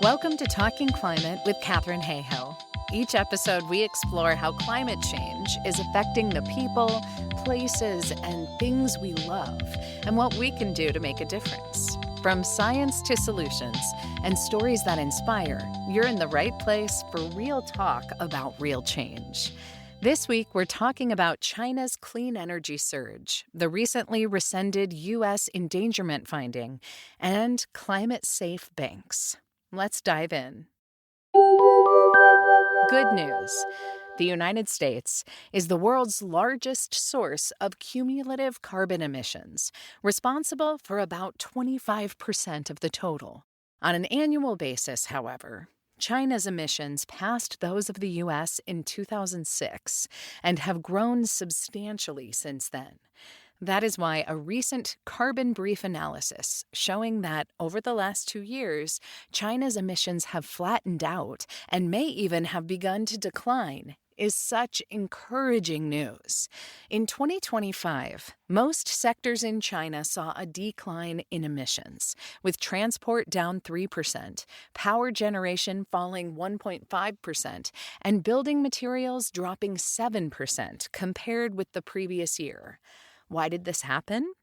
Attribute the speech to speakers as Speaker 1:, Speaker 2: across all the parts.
Speaker 1: Welcome to Talking Climate with Katherine Hayhill. Each episode, we explore how climate change is affecting the people, places, and things we love, and what we can do to make a difference. From science to solutions and stories that inspire, you're in the right place for real talk about real change. This week, we're talking about China's clean energy surge, the recently rescinded U.S. Endangerment Finding, and climate-safe banks. Let's dive in. Good news. The United States is the world's largest source of cumulative carbon emissions, responsible for about 25% of the total. On an annual basis, however, China's emissions passed those of the U.S. in 2006 and have grown substantially since then. That is why a recent carbon brief analysis showing that over the last 2 years, China's emissions have flattened out and may even have begun to decline is such encouraging news. In 2025, most sectors in China saw a decline in emissions, with transport down 3%, power generation falling 1.5%, and building materials dropping 7% compared with the previous year. Why did this happen?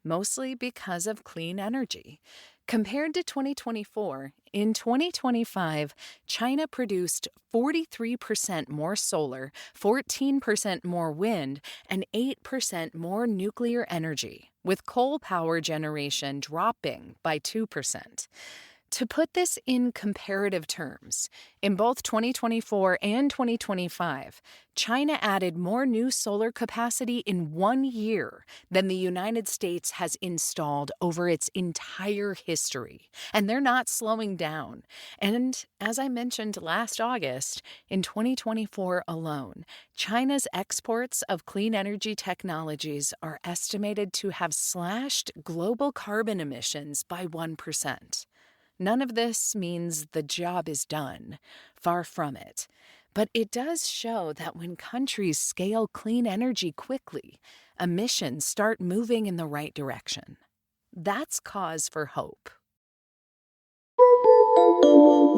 Speaker 1: Mostly because of clean energy. Compared to 2024, in 2025, China produced 43% more solar, 14% more wind, and 8% more nuclear energy, with coal power generation dropping by 2%. To put this in comparative terms, in both 2024 and 2025, China added more new solar capacity in 1 year than the United States has installed over its entire history. And they're not slowing down. And as I mentioned last August, in 2024 alone, China's exports of clean energy technologies are estimated to have slashed global carbon emissions by 1%. None of this means the job is done. Far from it. But it does show that when countries scale clean energy quickly, emissions start moving in the right direction. That's cause for hope.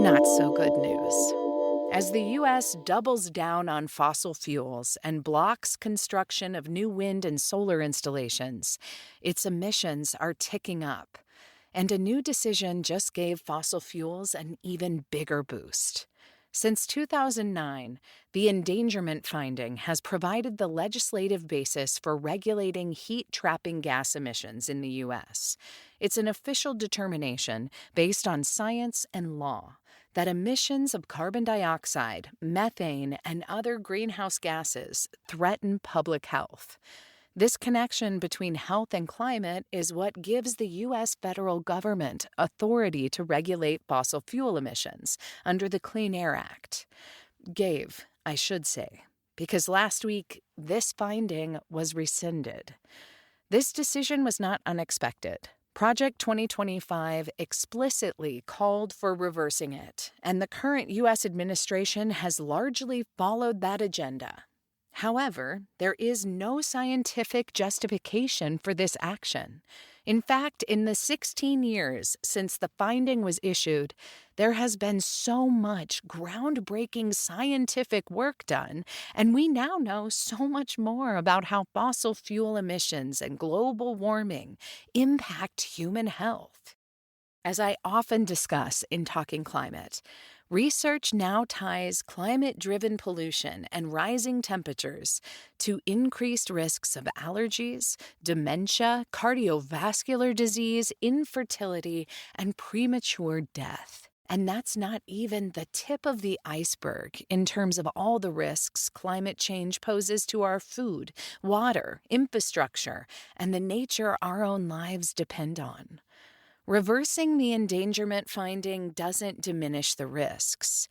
Speaker 1: Not so good news. As the U.S. doubles down on fossil fuels and blocks construction of new wind and solar installations, its emissions are ticking up. And a new decision just gave fossil fuels an even bigger boost. Since 2009, the Endangerment Finding has provided the legislative basis for regulating heat-trapping gas emissions in the U.S. It's an official determination based on science and law that emissions of carbon dioxide, methane, and other greenhouse gases threaten public health. This connection between health and climate is what gives the U.S. federal government authority to regulate fossil fuel emissions under the Clean Air Act. Gave, I should say, because last week this finding was rescinded. This decision was not unexpected. Project 2025 explicitly called for reversing it, and the current U.S. administration has largely followed that agenda. However, there is no scientific justification for this action. In fact, in the 16 years since the finding was issued, there has been so much groundbreaking scientific work done, and we now know so much more about how fossil fuel emissions and global warming impact human health. As I often discuss in Talking Climate, research now ties climate-driven pollution and rising temperatures to increased risks of allergies, dementia, cardiovascular disease, infertility, and premature death. And that's not even the tip of the iceberg in terms of all the risks climate change poses to our food, water, infrastructure, and the nature our own lives depend on. Reversing the endangerment finding doesn't diminish the risks.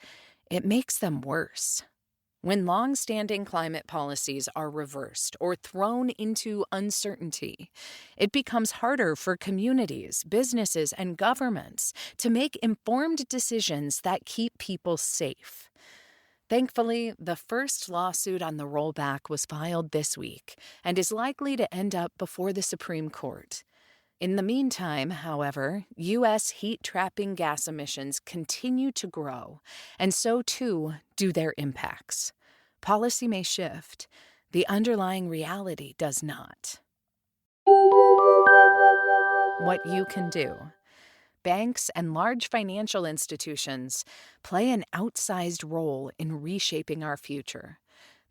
Speaker 1: It makes them worse. When long-standing climate policies are reversed or thrown into uncertainty, it becomes harder for communities, businesses, and governments to make informed decisions that keep people safe. Thankfully, the first lawsuit on the rollback was filed this week and is likely to end up before the Supreme Court. In the meantime, however, U.S. heat-trapping gas emissions continue to grow, and so too do their impacts. Policy may shift. The underlying reality does not. What you can do. Banks and large financial institutions play an outsized role in reshaping our future.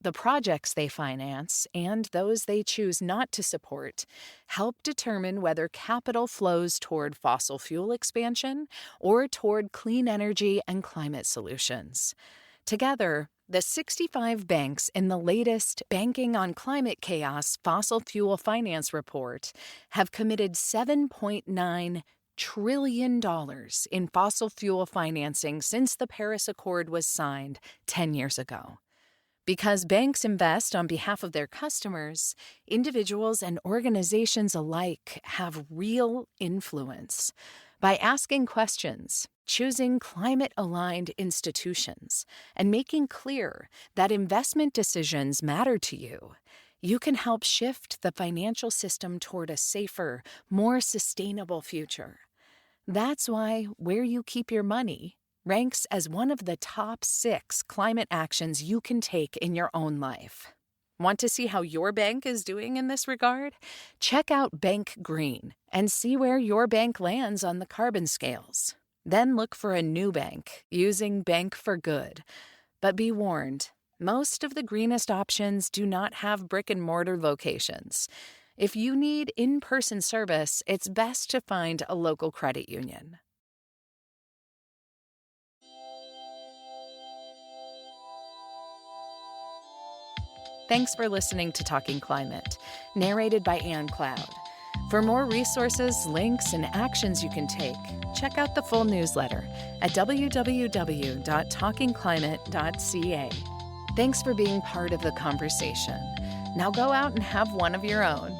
Speaker 1: The projects they finance and those they choose not to support help determine whether capital flows toward fossil fuel expansion or toward clean energy and climate solutions. Together, the 65 banks in the latest Banking on Climate Chaos Fossil Fuel Finance Report have committed $7.9 trillion in fossil fuel financing since the Paris Accord was signed 10 years ago. Because banks invest on behalf of their customers, individuals and organizations alike have real influence. By asking questions, choosing climate-aligned institutions, and making clear that investment decisions matter to you, you can help shift the financial system toward a safer, more sustainable future. That's why where you keep your money ranks as one of the top 6 climate actions you can take in your own life. Want to see how your bank is doing in this regard? Check out Bank.Green and see where your bank lands on the carbon scales. Then look for a new bank using Bank for Good. But be warned, most of the greenest options do not have brick-and-mortar locations. If you need in-person service, it's best to find a local credit union. Thanks for listening to Talking Climate, narrated by Ann Cloud. For more resources, links, and actions you can take, check out the full newsletter at www.talkingclimate.ca. Thanks for being part of the conversation. Now go out and have one of your own.